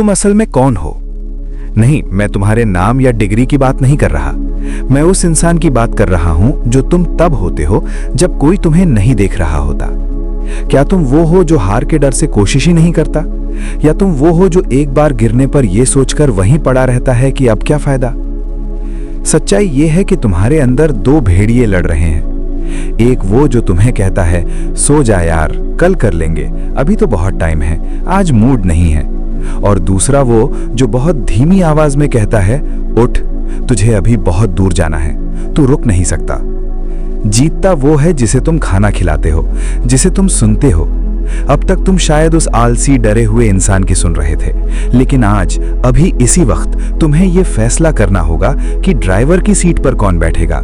तुम असल में कौन हो? नहीं, मैं तुम्हारे नाम या डिग्री की बात नहीं कर रहा। मैं उस इंसान की बात कर रहा हूं जो तुम तब होते हो जब कोई तुम्हें नहीं देख रहा होता। क्या तुम वो हो जो हार के डर से कोशिश ही नहीं करता? या तुम वो हो जो एक बार गिरने पर यह सोचकर वहीं पड़ा रहता है कि अब क्या फायदा? सच्चाई यह है कि तुम्हारे अंदर दो भेड़िए लड़ रहे हैं। एक वो जो तुम्हें कहता है सो जा यार, कल कर लेंगे, अभी तो बहुत टाइम है, आज मूड नहीं है। और दूसरा वो जो बहुत धीमी आवाज में कहता है उठ, तुझे अभी बहुत दूर जाना है, तू रुक नहीं सकता। जीतता वो है जिसे तुम खाना खिलाते हो, जिसे तुम सुनते हो। अब तक तुम शायद उस आलसी डरे हुए इंसान की सुन रहे थे, लेकिन आज अभी इसी वक्त तुम्हें यह फैसला करना होगा कि ड्राइवर की सीट पर कौन बैठेगा।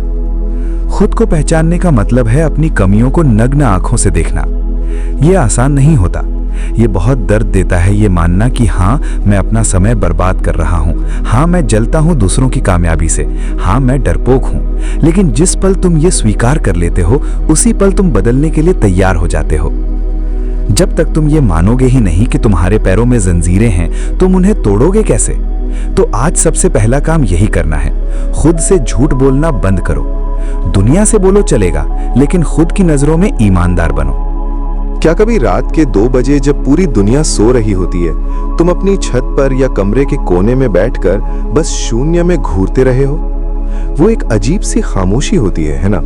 खुद को पहचानने का मतलब है अपनी कमियों को नग्न आंखों से देखना। यह आसान नहीं होता। ये बहुत दर्द देता है ये मानना कि हाँ, मैं अपना समय बर्बाद कर रहा हूँ, हाँ मैं जलता हूँ दूसरों की कामयाबी से, हाँ मैं डरपोक हूँ। लेकिन जिस पल तुम ये स्वीकार कर लेते हो, उसी पल तुम बदलने के लिए तैयार हो जाते हो। जब तक तुम ये मानोगे ही नहीं कि तुम्हारे पैरों में जंजीरें हैं, तुम उन्हें तोड़ोगे कैसे? तो आज सबसे पहला काम यही करना है। खुद से झूठ बोलना बंद करो। दुनिया से बोलो चलेगा, लेकिन खुद की नजरों में ईमानदार बनो। क्या कभी रात के 2 बजे जब पूरी दुनिया सो रही होती है, तुम अपनी छत पर या कमरे के कोने में बैठकर बस शून्य में घूरते रहे हो? वो एक अजीब सी खामोशी होती है ना?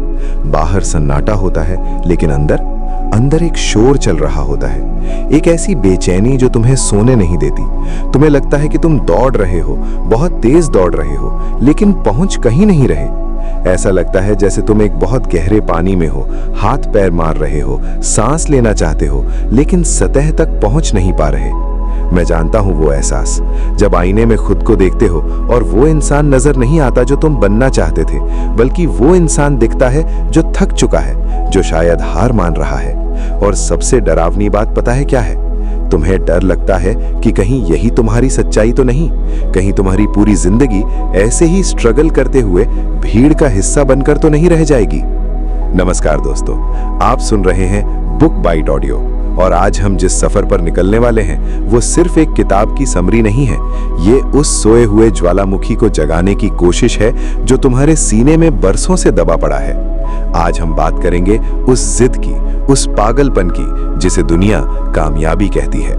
बाहर सन्नाटा होता है, लेकिन अंदर एक शोर चल रहा होता है। एक ऐसी बेचैनी जो तुम्हें सोने नहीं देती। तुम्हें लगता है कि तुम दौड़ रहे हो, बहुत तेज दौड़ रहे हो, लेकिन पहुंच कहीं नहीं रहे। ऐसा लगता है जैसे तुम एक बहुत गहरे पानी में हो, हाथ पैर मार रहे हो, सांस लेना चाहते हो, लेकिन सतह तक पहुंच नहीं पा रहे। मैं जानता हूं वो एहसास, जब आईने में खुद को देखते हो और वो इंसान नजर नहीं आता जो तुम बनना चाहते थे, बल्कि वो इंसान दिखता है जो थक चुका है, जो शायद हार मान रहा है। और सबसे डरावनी बात पता है क्या है? तुम्हें डर लगता है कि कहीं यही तुम्हारी सच्चाई तो नहीं, कहीं तुम्हारी पूरी जिंदगी ऐसे ही स्ट्रगल करते हुए भीड़ का हिस्सा बनकर तो नहीं रह जाएगी। नमस्कार दोस्तों, आप सुन रहे हैं बुक बाइट ऑडियो, और आज हम जिस सफर पर निकलने वाले हैं वो सिर्फ एक किताब की समरी नहीं है। ये उस सोए हुए ज्वालामुखी को जगाने की कोशिश है जो तुम्हारे सीने में बरसों से दबा पड़ा है। आज हम बात करेंगे उस जिद की, उस पागलपन की जिसे दुनिया कामयाबी कहती है।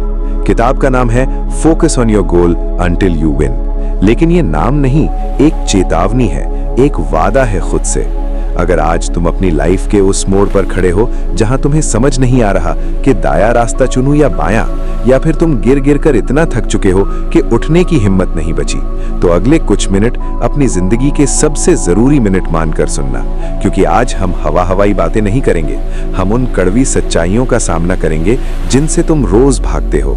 किताब का नाम है focus on your goal until you win. लेकिन ये नाम नहीं, एक चेतावनी है, एक वादा है खुद से। अगर आज तुम अपनी लाइफ के उस मोड़ पर खड़े हो जहां तुम्हें समझ नहीं आ रहा कि दाया रास्ता चुनूं या बायां, या फिर तुम गिर गिर कर इतना थक चुके हो कि उठने की हिम्मत नहीं बची, तो अगले कुछ मिनट अपनी जिंदगी के सबसे जरूरी मिनट मानकर सुनना, क्योंकि आज हम हवाई बातें नहीं करेंगे। हम उन कड़वी सच्चाइयों का सामना करेंगे जिनसे तुम रोज भागते हो।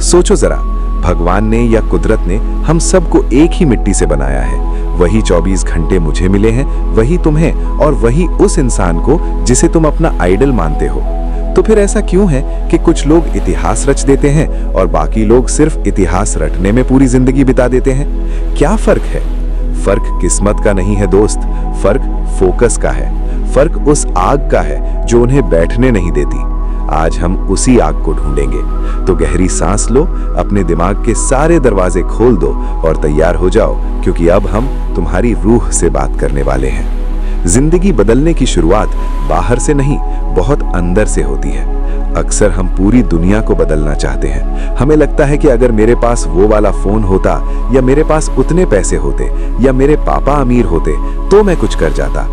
सोचो जरा, भगवान ने या कुदरत ने हम सबको एक ही मिट्टी से बनाया है। वही 24 घंटे मुझे मिले हैं, वही तुम्हें, और वही उस इंसान को जिसे तुम अपना आइडल मानते हो। तो फिर ऐसा क्यों है कि कुछ लोग इतिहास रच देते हैं और बाकी लोग सिर्फ इतिहास रटने में पूरी जिंदगी बिता देते हैं? क्या फर्क है? फर्क किस्मत का नहीं है दोस्त, फर्क फोकस का है। फर्क उस आग का है जो उन्हें बैठने नहीं देती। आज हम उसी आग को ढूंढेंगे। तो गहरी सांस लो, अपने दिमाग के सारे दरवाजे खोल दो और तैयार हो जाओ, क्योंकि अब हम तुम्हारी रूह से बात करने वाले हैं। जिंदगी बदलने की शुरुआत बाहर से नहीं, बहुत अंदर से होती है। अक्सर हम पूरी दुनिया को बदलना चाहते हैं। हमें लगता है कि अगर मेरे पास वो वाला फोन होता, या मेरे पास उतने पैसे होते, या मेरे पापा अमीर होते, तो मैं कुछ कर जाता।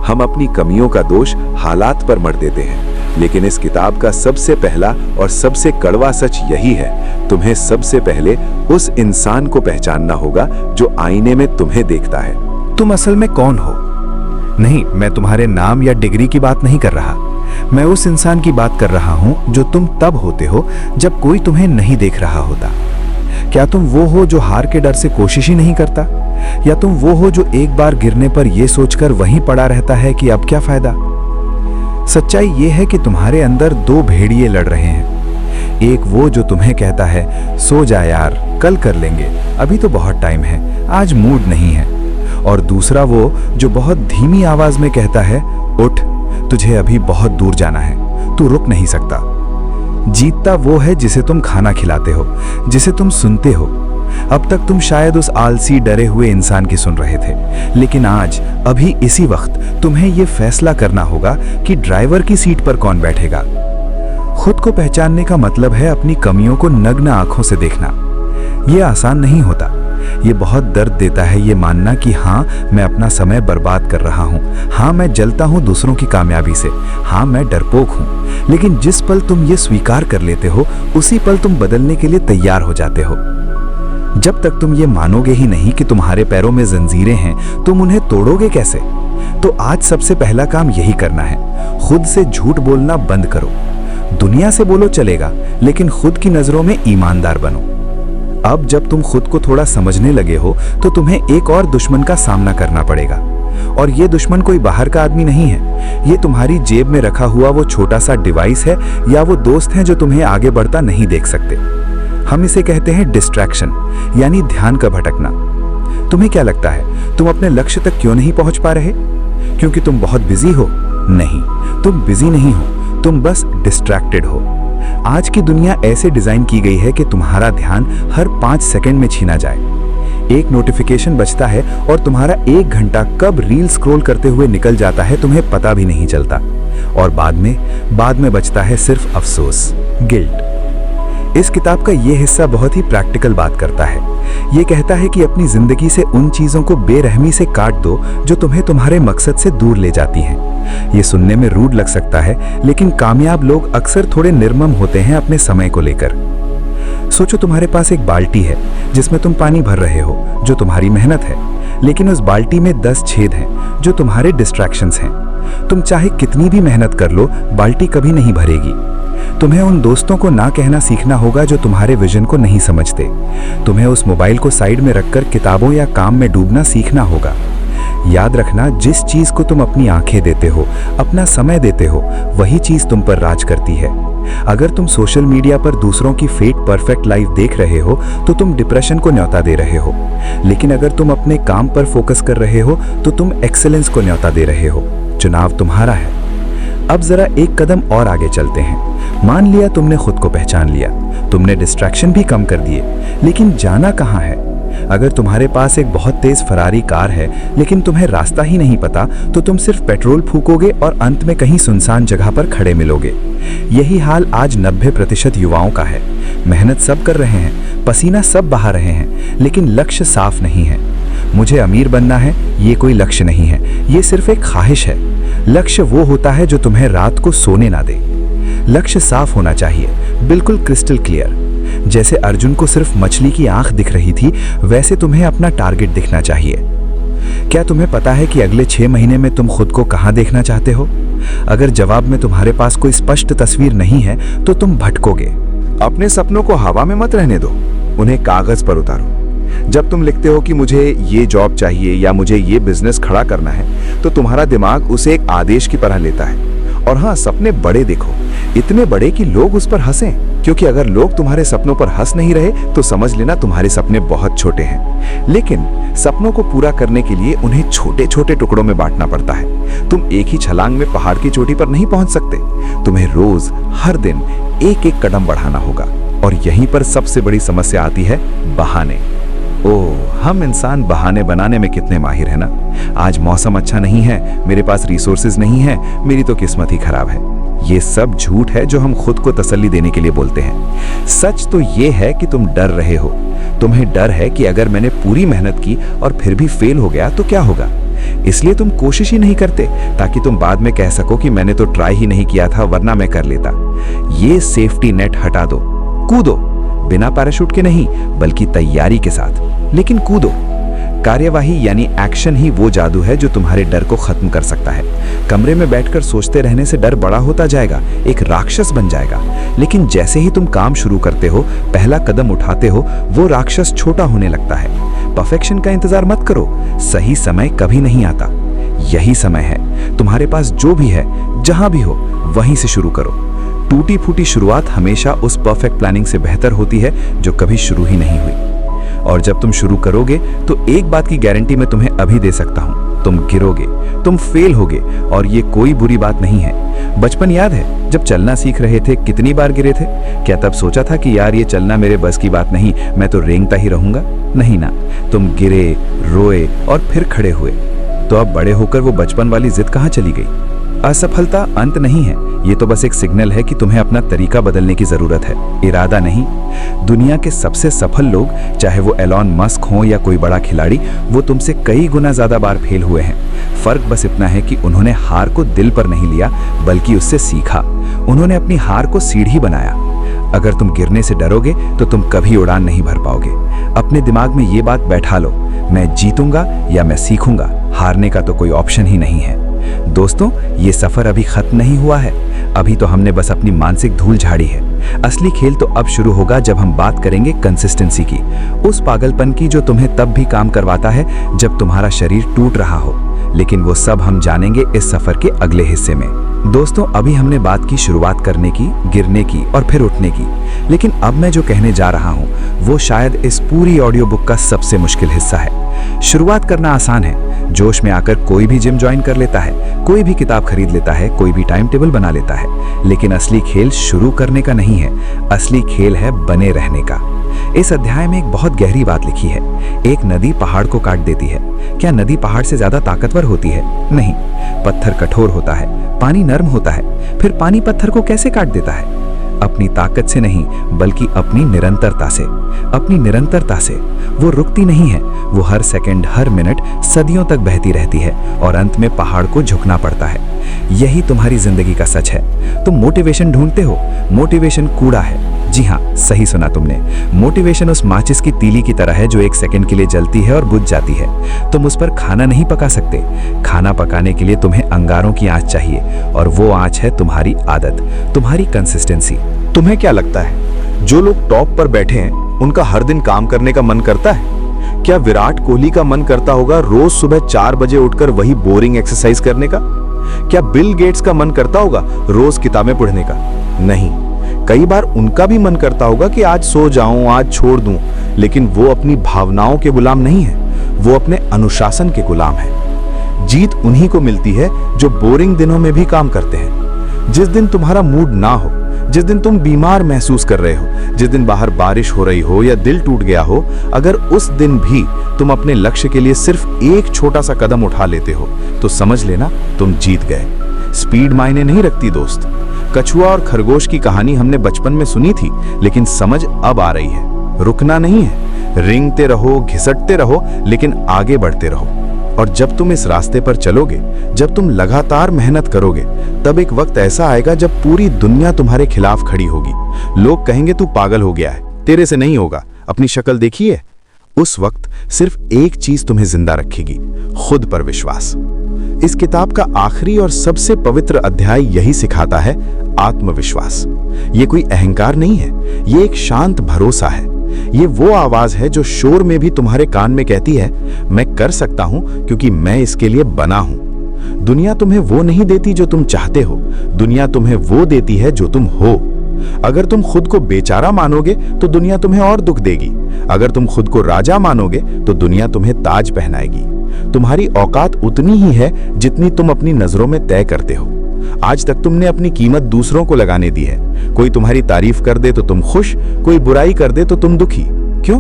हम अपनी कमियों का दोष हालात पर मढ़ देते हैं। लेकिन इस किताब का सबसे पहला और सबसे कड़वा सच यही है, तुम्हें सबसे पहले उस इंसान को पहचानना होगा जो आईने में तुम्हें देखता है। तुम असल में कौन हो? नहीं, मैं तुम्हारे नाम या डिग्री की बात नहीं कर रहा। मैं उस इंसान की बात कर रहा हूं जो तुम तब होते हो जब कोई तुम्हें नहीं देख रहा होता। क्या तुम वो हो जो हार के डर से कोशिश ही नहीं करता? या तुम वो हो जो एक बार गिरने पर यह सोचकर वहीं पड़ा रहता है कि अब क्या फायदा? सच्चाई यह है कि तुम्हारे अंदर दो भेड़िए लड़ रहे हैं। एक वो जो तुम्हें कहता है सो जा यार, कल कर लेंगे, अभी तो बहुत टाइम है, आज मूड नहीं है। और दूसरा वो जो बहुत धीमी आवाज में कहता है उठ, तुझे अभी बहुत दूर जाना है, तू रुक नहीं सकता। जीतता वो है जिसे तुम खाना खिलाते हो, जिसे तुम सुनते हो, अब तक तुम शायद उस आलसी डरे हुए इंसान की सुन रहे थे, लेकिन आज अभी इसी वक्त तुम्हें यह फैसला करना होगा कि ड्राइवर की सीट पर कौन बैठेगा। खुद को पहचानने का मतलब है अपनी कमियों को नग्न आंखों से देखना। यह आसान नहीं होता। ये बहुत दर्द देता है ये मानना कि हाँ, मैं अपना समय बर्बाद कर रहा हूँ, हाँ मैं जलता हूँ दूसरों की कामयाबी से, हाँ मैं डरपोक हूँ। लेकिन जिस पल तुम ये स्वीकार कर लेते हो, उसी पल तुम बदलने के लिए तैयार हो जाते हो। जब तक तुम ये मानोगे ही नहीं कि तुम्हारे पैरों में जंजीरें हैं, तुम उन्हें तोड़ोगे कैसे? तो आज सबसे पहला काम यही करना है, खुद से झूठ बोलना बंद करो। दुनिया से बोलो चलेगा, लेकिन खुद की नजरों में ईमानदार बनो। अब जब तुम खुद को थोड़ा समझने लगे हो, तो तुम्हें एक और दुश्मन का सामना करना पड़ेगा। और ये दुश्मन कोई बाहर का आदमी नहीं है, ये तुम्हारी जेब में रखा हुआ वो छोटा सा डिवाइस है, या वो दोस्त हैं जो तुम्हें आगे बढ़ता नहीं देख सकते। हम इसे कहते हैं डिस्ट्रैक्शन, यानी ध्यान का भटकना। तुम्हें क्या लगता है तुम अपने लक्ष्य तक क्यों नहीं पहुंच पा रहे? क्योंकि तुम बहुत बिजी हो? नहीं, तुम बिजी नहीं हो, तुम बस डिस्ट्रैक्टेड हो। आज की दुनिया ऐसे डिजाइन की गई है कि तुम्हारा ध्यान हर 5 सेकंड में छीना जाए। एक नोटिफिकेशन बजता है और तुम्हारा 1 घंटा कब रील स्क्रॉल करते हुए निकल जाता है तुम्हें पता भी नहीं चलता। और बाद में बचता है सिर्फ अफसोस, गिल्ट। इस किताब का ये हिस्सा बहुत ही प्रैक्टिकल बात करता है। ये कहता है कि अपनी जिंदगी से उन चीजों को बेरहमी से काट दो जो तुम्हें तुम्हारे मकसद से दूर ले जाती हैं। ये सुनने में रूड लग सकता है, लेकिन कामयाब लोग अक्सर थोड़े निर्मम होते हैं अपने समय को लेकर। सोचो तुम्हारे पास एक बाल्टी है जिसमें तुम पानी भर रहे हो, जो तुम्हारी मेहनत है, लेकिन उस बाल्टी में 10 छेद हैं जो तुम्हारे डिस्ट्रैक्शंस हैं। तुम चाहे कितनी भी मेहनत कर लो, बाल्टी कभी नहीं भरेगी। तुम्हें उन दोस्तों को ना कहना सीखना होगा जो तुम्हारे विजन को नहीं समझते। तुम्हें उस मोबाइल को साइड में रखकर किताबों या काम में डूबना सीखना होगा। याद रखना, जिस चीज को तुम अपनी आंखें देते हो, अपना समय देते हो, वही चीज तुम पर राज करती है। अगर तुम सोशल मीडिया पर दूसरों की फेक परफेक्ट लाइफ देख रहे हो, तो तुम डिप्रेशन को न्योता दे रहे हो। लेकिन अगर तुम अपने काम पर फोकस कर रहे हो, तो तुम एक्सेलेंस को न्योता दे रहे हो। चुनाव तुम्हारा है। अब जरा एक कदम और आगे चलते हैं। मान लिया तुमने खुद को पहचान लिया, तुमने डिस्ट्रैक्शन भी कम कर दिए, लेकिन जाना कहाँ है? अगर तुम्हारे पास एक बहुत तेज फरारी कार है, लेकिन तुम्हें रास्ता ही नहीं पता, तो तुम सिर्फ पेट्रोल फूकोगे और अंत में कहीं सुनसान जगह पर खड़े मिलोगे। यही हाल आज 90% युवाओं का है। मेहनत सब कर रहे हैं, पसीना सब बहा रहे हैं, लेकिन लक्ष्य साफ नहीं है। मुझे अमीर बनना है, ये कोई लक्ष्य नहीं है, ये सिर्फ एक ख्वाहिश है। लक्ष्य वो होता है जो तुम्हें रात को सोने ना दे। लक्ष्य साफ होना चाहिए, बिल्कुल क्रिस्टल क्लियर। जैसे अर्जुन को सिर्फ मछली की आंख दिख रही थी, वैसे तुम्हें अपना टारगेट दिखना चाहिए। क्या तुम्हें पता है कि अगले 6 महीने में तुम खुद को कहां देखना चाहते हो? अगर जवाब में तुम्हारे पास कोई स्पष्ट तस्वीर नहीं है, तो तुम भटकोगे। अपने सपनों को हवा में मत रहने दो, उन्हें कागज पर उतारो। जब तुम लिखते हो कि मुझे ये जॉब चाहिए या मुझे ये बिजनेस खड़ा करना है, तो तुम्हारा दिमाग उसे एक आदेश की तरह लेता है। और हाँ, सपने बड़े देखो, इतने बड़े कि लोग उस पर हंसें, क्योंकि अगर लोग तुम्हारे सपनों पर हंस नहीं रहे, तो समझ लेना तुम्हारे सपने बहुत छोटे हैं। लेकिन सपनों को पूरा करने के लिए उन्हें छोटे छोटे टुकड़ों में बांटना पड़ता है। तुम एक ही छलांग में पहाड़ की चोटी पर नहीं पहुंच सकते। तुम्हें रोज, हर दिन एक एक कदम बढ़ाना होगा। और यहीं पर सबसे बड़ी समस्या आती है, बहाने। ओह, हम इंसान बहाने बनाने में कितने माहिर है ना। आज मौसम अच्छा नहीं है, मेरे पास रिसोर्सेज नहीं है, मेरी तो किस्मत ही खराब है। ये सब झूठ है जो हम खुद को तसल्ली देने के लिए बोलते हैं। सच तो ये है कि तुम डर रहे हो। तुम्हें डर है कि अगर मैंने पूरी मेहनत की और फिर भी फेल हो गया तो क्या होगा। इसलिए तुम कोशिश ही नहीं करते, ताकि तुम बाद में कह सको कि मैंने तो ट्राई ही नहीं किया था, वरना मैं कर लेता। ये सेफ्टी नेट हटा दो, कूदो। बिना पैराशूट के नहीं, बल्कि तैयारी के साथ, लेकिन कूदो। कार्यवाही यानी एक्शन ही वो जादू है जो तुम्हारे डर को खत्म कर सकता है। कमरे में बैठकर सोचते रहने से डर बड़ा होता जाएगा, एक राक्षस बन जाएगा। लेकिन जैसे ही तुम काम शुरू करते हो, पहला कदम उठाते हो, वो राक्षस छोटा होने लगता है। परफेक्शन का इंतजार मत करो, सही समय कभी नहीं आता। यही समय है, तुम्हारे पास जो भी है, जहां भी हो, वहीं से शुरू करो। टूटी फूटी शुरुआत हमेशा उस परफेक्ट प्लानिंग से बेहतर होती है जो कभी शुरू ही नहीं हुई। और जब तुम शुरू करोगे, तो एक बात की गारंटी मैं तुम्हें अभी दे सकता हूं, तुम गिरोगे, तुम फेल होगे, और ये कोई बुरी बात नहीं है। बचपन याद है जब चलना सीख रहे थे कितनी बार गिरे थे? क्या तब सोचा था कि यार ये चलना मेरे बस की बात नहीं, मैं तो रेंगता ही रहूंगा? नहीं ना, तुम गिरे, रोए और फिर खड़े हुए। तो अब बड़े होकर वो बचपन वाली जिद कहाँ चली गई? असफलता अंत नहीं है, ये तो बस एक सिग्नल है कि तुम्हें अपना तरीका बदलने की जरूरत है, इरादा नहीं। दुनिया के सबसे सफल लोग, चाहे वो एलॉन मस्क हो या कोई बड़ा खिलाड़ी, वो तुमसे कई गुना ज्यादा बार फेल हुए हैं। फर्क बस इतना है कि उन्होंने हार को दिल पर नहीं लिया, बल्कि उससे सीखा। उन्होंने अपनी हार को सीढ़ी बनाया। अगर तुम गिरने से डरोगे तो तुम कभी उड़ान नहीं भर पाओगे। अपने दिमाग में ये बात बैठा लो, मैं जीतूंगा या मैं सीखूंगा, हारने का तो कोई ऑप्शन ही नहीं है। दोस्तों, ये सफर अभी खत्म नहीं हुआ है, अभी तो हमने बस अपनी मानसिक धूल झाड़ी है। असली खेल तो अब शुरू होगा जब हम बात करेंगे कंसिस्टेंसी की, उस पागलपन की जो तुम्हें तब भी काम करवाता है जब तुम्हारा शरीर टूट रहा हो। लेकिन वो सब हम जानेंगे इस सफर के अगले हिस्से में। दोस्तों, अभी हमने बात की शुरुआत करने की, गिरने की और फिर उठने की, लेकिन अब मैं जो कहने जा रहा हूँ वो शायद इस पूरी ऑडियो बुक का सबसे मुश्किल हिस्सा है। शुरुआत करना आसान है, जोश में आकर कोई भी जिम ज्वाइन कर लेता है, कोई भी किताब खरीद लेता है, कोई भी टाइम टेबल बना लेता है, लेकिन असली खेल शुरू करने का नहीं है, असली खेल है बने रहने का। इस अध्याय में एक बहुत गहरी बात लिखी है। एक नदी पहाड़ को काट देती है। क्या नदी पहाड़ से ज्यादा ताकतवर होती है? नहीं। पत्थर कठोर होता है, पानी नर्म होता है, फिर पानी पत्थर को कैसे काट देता है? अपनी ताकत से नहीं, बल्कि अपनी निरंतरता से। अपनी निरंतरता से। वो रुकती नहीं है, वो हर सेकंड, हर मिनट, सदियों तक बहती रहती है और अंत में पहाड़ को झुकना पड़ता है। यही तुम्हारी जिंदगी का सच है। तुम मोटिवेशन ढूंढते हो, मोटिवेशन कूड़ा है। जी हाँ, सही सुना तुमने। मोटिवेशन उस माचिस की तीली की तरह है जो एक सेकंड के लिए जलती है और बुझ जाती है। तुम उस पर खाना नहीं पका सकते। खाना पकाने के लिए तुम्हें अंगारों की आंच चाहिए, और वो आंच है तुम्हारी आदत, तुम्हारी कंसिस्टेंसी। तुम्हें क्या लगता है, जो लोग टॉप पर बैठे हैं उनका हर दिन काम करने का मन करता है? क्या विराट कोहली का मन करता होगा रोज सुबह 4 बजे उठकर वही बोरिंग एक्सरसाइज करने का? क्या बिल गेट्स का मन करता होगा रोज किताबें पढ़ने का? नहीं। कई बार उनका भी मन करता होगा कि आज सो जाऊं, आज छोड़ दूं, लेकिन वो अपनी भावनाओं के गुलाम नहीं है, वो अपने अनुशासन के गुलाम है। जीत उन्हीं को मिलती है जो बोरिंग दिनों में भी काम करते हैं। जिस दिन तुम्हारा मूड ना हो, जिस दिन तुम बीमार महसूस कर रहे हो, जिस दिन बाहर बारिश हो रही हो या दिल टूट गया हो, अगर उस दिन भी तुम अपने लक्ष्य के लिए सिर्फ एक छोटा सा कदम उठा लेते हो तो समझ लेना तुम जीत गए। स्पीड मायने नहीं रखती दोस्त। कछुआ और खरगोश की कहानी हमने बचपन में सुनी थी, लेकिन समझ अब आ रही है। रुकना नहीं है, रेंगते रहो, घिसटते रहो, लेकिन आगे बढ़ते रहो। और जब तुम इस रास्ते पर चलोगे, जब तुम लगातार मेहनत करोगे, तब एक वक्त ऐसा आएगा जब पूरी दुनिया तुम्हारे खिलाफ खड़ी होगी। लोग कहेंगे तू पागल हो गया है, तेरे से नहीं होगा, अपनी शक्ल देखिए। उस वक्त सिर्फ एक चीज तुम्हें जिंदा रखेगी, खुद पर विश्वास। इस किताब का आखिरी और सबसे पवित्र अध्याय यही सिखाता है, आत्मविश्वास। ये कोई अहंकार नहीं है, ये एक शांत भरोसा है। ये वो आवाज है जो शोर में भी तुम्हारे कान में कहती है, मैं कर सकता हूं क्योंकि मैं इसके लिए बना हूं। दुनिया तुम्हें वो नहीं देती जो तुम चाहते हो, दुनिया तुम्हें वो देती है जो तुम हो। अगर तुम खुद को बेचारा मानोगे तो दुनिया तुम्हें और दुख देगी। अगर तुम खुद को राजा मानोगे तो दुनिया तुम्हें ताज पहनाएगी। तुम्हारी औकात उतनी ही है जितनी तुम अपनी नजरों में तय करते हो। आज तक तुमने अपनी कीमत दूसरों को लगाने दी है। कोई तुम्हारी तारीफ कर दे तो तुम खुश, कोई बुराई कर दे तो तुम दुखी। क्यों?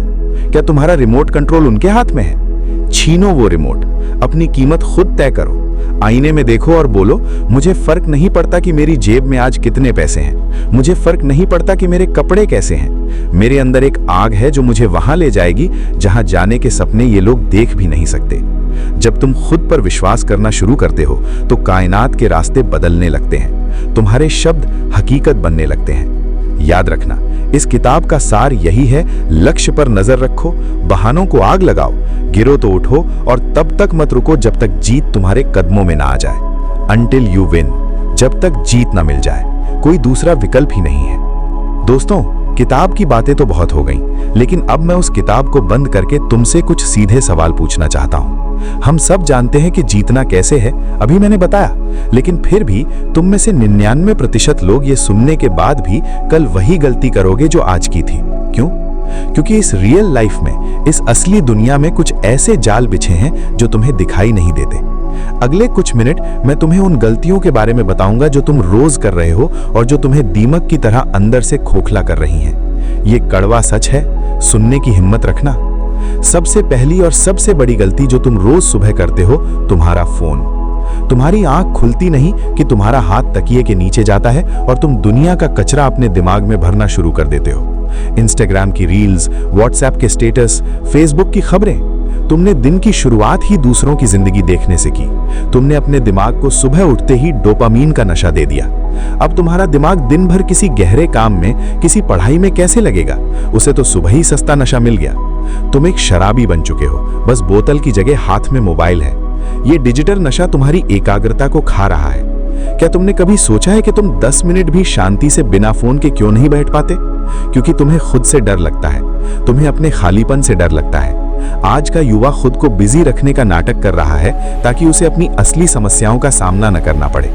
क्या तुम्हारा रिमोट कंट्रोल उनके हाथ में है? छीनो वो रिमोट। अपनी कीमत खुद तय करो। आईने में देखो और बोलो, मुझे फर्क नहीं पड़ता कि मेरी जेब में आज कितने पैसे हैं, मुझे फर्क नहीं पड़ता कि मेरे कपड़े कैसे हैं। मेरे अंदर एक आग है जो मुझे वहां ले जाएगी जहां जाने के सपने ये लोग देख भी नहीं सकते। जब तुम खुद पर विश्वास करना शुरू करते हो तो कायनात के रास्ते बदलने लगते हैं, तुम्हारे शब्द हकीकत बनने लगते हैं। याद रखना, इस किताब का सार यही है, लक्ष्य पर नजर रखो, बहानों को आग लगाओ, गिरो तो उठो और तब तक मत रुको जब तक जीत तुम्हारे कदमों में ना आ जाए। Until you win, जब तक जीत ना मिल जाए। कोई दूसरा विकल्प ही नहीं है। दोस्तों, किताब की बातें तो बहुत हो गईं, लेकिन अब मैं उस किताब को बंद करके तुमसे कुछ सीधे सवाल पूछना चाहता हूं। हम सब जानते हैं कि जीतना कैसे है, अभी मैंने बताया, लेकिन फिर भी तुम में से 99% लोग ये सुनने के बाद भी कल वही गलती करोगे जो आज की थी। क्यों? क्योंकि इस रियल लाइफ में, इस असली दुनिया में कुछ ऐसे जाल बिछे हैं जो तुम्हें दिखाई नहीं देते। अगले कुछ मिनट मैं तुम्हें उन गलतियों के बारे में बताऊंगा जो तुम रोज कर रहे हो और जो तुम्हें दीमक की तरह अंदर से खोखला कर रही हैं। ये कड़वा सच है, सुनने की हिम्मत रखना। सबसे पहली और सबसे बड़ी गलती जो तुम रोज सुबह करते हो, तुम्हारा फोन। तुम्हारी आंख खुलती नहीं कि तुम्हारा हाथ तकिए के नीचे जाता है और तुम दुनिया का कचरा अपने दिमाग में भरना शुरू कर देते हो। इंस्टाग्राम की रील्स, व्हाट्सएप के स्टेटस, फेसबुक की खबरें। तुमने दिन की शुरुआत ही दूसरों की जिंदगी देखने से की। तुमने अपने दिमाग को सुबह उठते ही डोपामीन का नशा दे दिया। अब तुम्हारा दिमाग दिन भर किसी गहरे काम में, किसी पढ़ाई में कैसे लगेगा? उसे तो सुबह ही सस्ता नशा मिल गया। तुम एक शराबी बन चुके हो, बस बोतल की जगह हाथ में मोबाइल है। ये डिजिटल नशा तुम्हारी एकाग्रता को खा रहा है। क्या तुमने कभी सोचा है कि तुम 10 मिनट भी शांति से बिना फोन के क्यों नहीं बैठ पाते? क्योंकि तुम्हें खुद से डर लगता है, तुम्हें अपने खालीपन से डर लगता है। आज का युवा खुद को बिजी रखने का नाटक कर रहा है ताकि उसे अपनी असली समस्याओं का सामना न करना पड़े।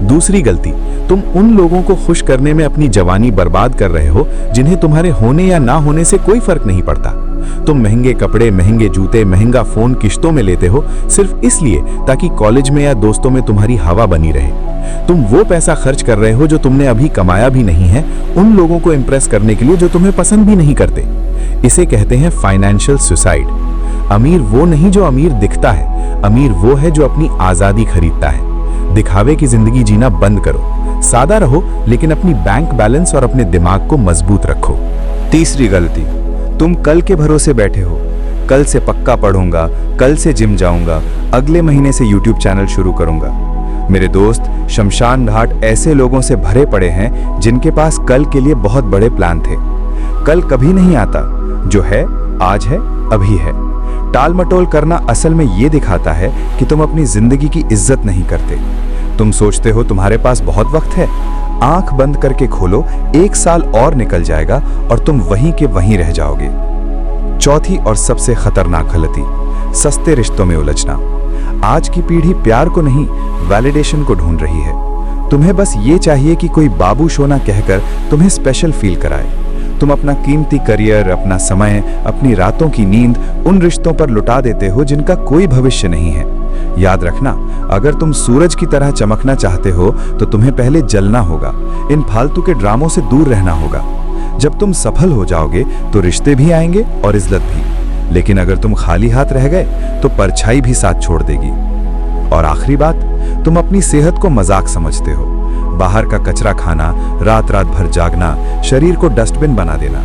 दूसरी गलती, तुम उन लोगों को खुश करने में अपनी जवानी बर्बाद कर रहे हो जिन्हें तुम्हारे होने या ना होने से कोई फर्क नहीं पड़ता। तुम महंगे कपड़े, महंगे जूते, महंगा फोन किश्तों में लेते हो सिर्फ इसलिए ताकि कॉलेज में या दोस्तों में तुम्हारी हवा बनी रहे। तुम वो पैसा खर्च कर रहे हो जो तुमने अभी कमाया भी नहीं है, उन लोगों को इंप्रेस करने के लिए जो तुम्हें पसंद भी नहीं करते। इसे कहते हैं फाइनेंशियल सुसाइड। अमीर वो नहीं जो अमीर दिखता है, अमीर वो है जो अपनी आजादी खरीदता है। दिखावे की जिंदगी जीना बंद करो, सादा रहो, लेकिन अपनी बैंक बैलेंस और अपने दिमाग को मजबूत रखो। तीसरी गलती, तुम कल के भरोसे बैठे हो। कल से पक्का पढ़ूंगा, कल से जिम जाऊंगा, अगले महीने से यूट्यूब चैनल शुरू करूंगा। मेरे दोस्त, शमशान घाट ऐसे लोगों से भरे पड़े हैं जिनके पास कल के लिए बहुत बड़े प्लान थे। कल कभी नहीं आता, जो है आज है, अभी है। टाल मटोल करना असल में ये दिखाता है कि तुम अपनी जिंदगी की इज्जत नहीं करते। तुम सोचते हो तुम्हारे पास बहुत वक्त है। आंख बंद करके खोलो, 1 साल और निकल जाएगा और तुम वहीं के वहीं रह जाओगे। चौथी और सबसे खतरनाक गलती, सस्ते रिश्तों में उलझना। आज की पीढ़ी प्यार को नहीं, वैलिडेशन को ढूंढ रही है। तुम्हें बस ये चाहिए कि कोई बाबू शोना कहकर तुम्हें स्पेशल फील कराए। तुम अपना कीमती करियर, अपना समय, अपनी रातों की नींद उन रिश्तों पर लुटा देते हो जिनका कोई भविष्य नहीं है। याद रखना, अगर तुम सूरज की तरह चमकना चाहते हो तो तुम्हें पहले जलना होगा। इन फालतू के ड्रामों से दूर रहना होगा। जब तुम सफल हो जाओगे तो रिश्ते भी आएंगे और इज्जत भी। लेकिन अगर तुम खाली हाथ रह गए तो परछाई भी साथ छोड़ देगी। और आखिरी बात, तुम अपनी सेहत को मजाक समझते हो। बाहर का कचरा खाना, रात रात भर जागना, शरीर को डस्टबिन बना देना।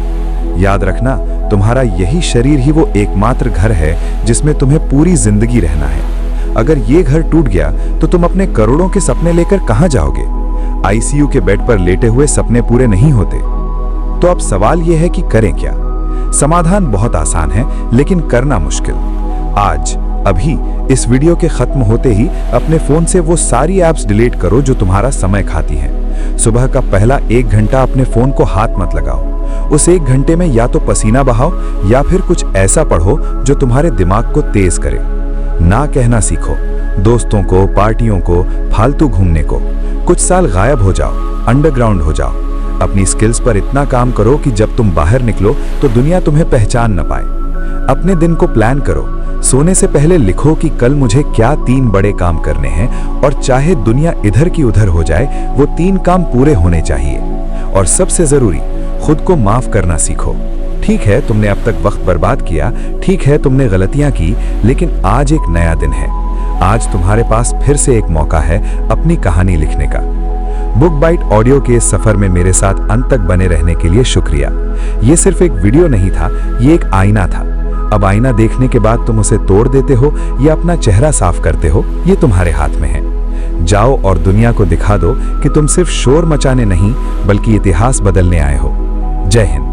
याद रखना, तुम्हारा यही शरीर ही वो एकमात्र घर है जिसमें तुम्हें पूरी जिंदगी रहना है। अगर ये घर टूट गया तो तुम अपने करोड़ों के सपने लेकर कहां जाओगे? आईसीयू के बेड पर लेटे हुए सपने पूरे नहीं होते। तो अब सवाल यह है कि करें क्या? समाधान बहुत आसान है, लेकिन करना मुश्किल। आज, अभी इस वीडियो के खत्म होते ही अपने फोन से वो सारी ऐप्स डिलीट करो जो तुम्हारा समय खाती हैं। सुबह का पहला 1 घंटा अपने फोन को हाथ मत लगाओ। उस 1 घंटे में या तो पसीना बहाओ या फिर कुछ ऐसा पढ़ो जो तुम्हारे दिमाग को तेज करे। ना कहना सीखो, दोस्तों को, पार्टियों को, फालतू घूमने को। कुछ साल गायब हो जाओ, अंडरग्राउंड हो जाओ। अपनी स्किल्स पर इतना काम करो कि जब तुम बाहर निकलो तो दुनिया तुम्हें पहचान न पाए। अपने दिन को प्लान करो। सोने से पहले लिखो कि कल मुझे क्या 3 बड़े काम करने हैं, और चाहे दुनिया इधर की उधर हो जाए, वो 3 काम पूरे होने चाहिए। और सबसे जरूरी, खुद को माफ करना सीखो। ठीक है, तुमने अब तक वक्त बर्बाद किया, ठीक है, तुमने गलतियां की, लेकिन आज एक नया दिन है। आज तुम्हारे पास फिर से एक मौका है अपनी कहानी लिखने का। बुक बाइट ऑडियो के इस सफर में मेरे साथ अंत तक बने रहने के लिए शुक्रिया। ये सिर्फ एक वीडियो नहीं था, ये एक आईना था। अब आईना देखने के बाद तुम उसे तोड़ देते हो या अपना चेहरा साफ करते हो, ये तुम्हारे हाथ में है। जाओ और दुनिया को दिखा दो कि तुम सिर्फ शोर मचाने नहीं, बल्कि इतिहास बदलने आए हो। जय हिंद।